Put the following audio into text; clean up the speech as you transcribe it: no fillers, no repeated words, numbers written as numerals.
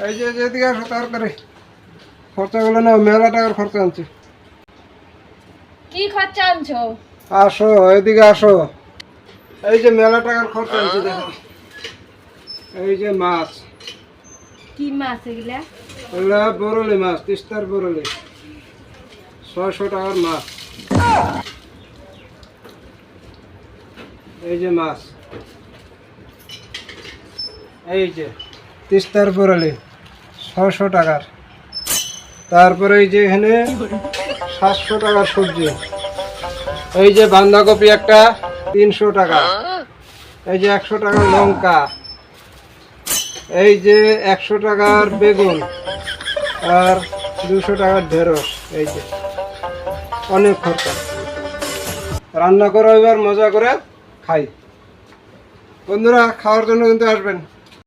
এই যে যেদিকে আসো তাড়াতাড়ি খরচাগুলো না মেলা টাকার খরচা আনছি। কি খরচা আনছো? আসো এদিকে আসো, এই যে মেলা টাকার খরচা আনছি দেখো। এই যে মাছ, কি মাছ এগুলা? এগুলা বরলি মাছ, তিস্তার বরলি, 600 টাকার মাছ। এই যে মাছ, এই যে তিস্তার বরলি 600 টাকার। তারপরে এই যে এখানে 700 টাকার সবজি। এই যে বাঁধাকপি একটা 300 টাকা। এই যে 100 টাকার লঙ্কা। এই যে 100 টাকার বেগুন আর 200 টাকার ঢেঁড়স। এই যে অনেক খরচা। রান্না করে এবার মজা করে খাই। বন্ধুরা খাওয়ার জন্য কিন্তু আসবেন।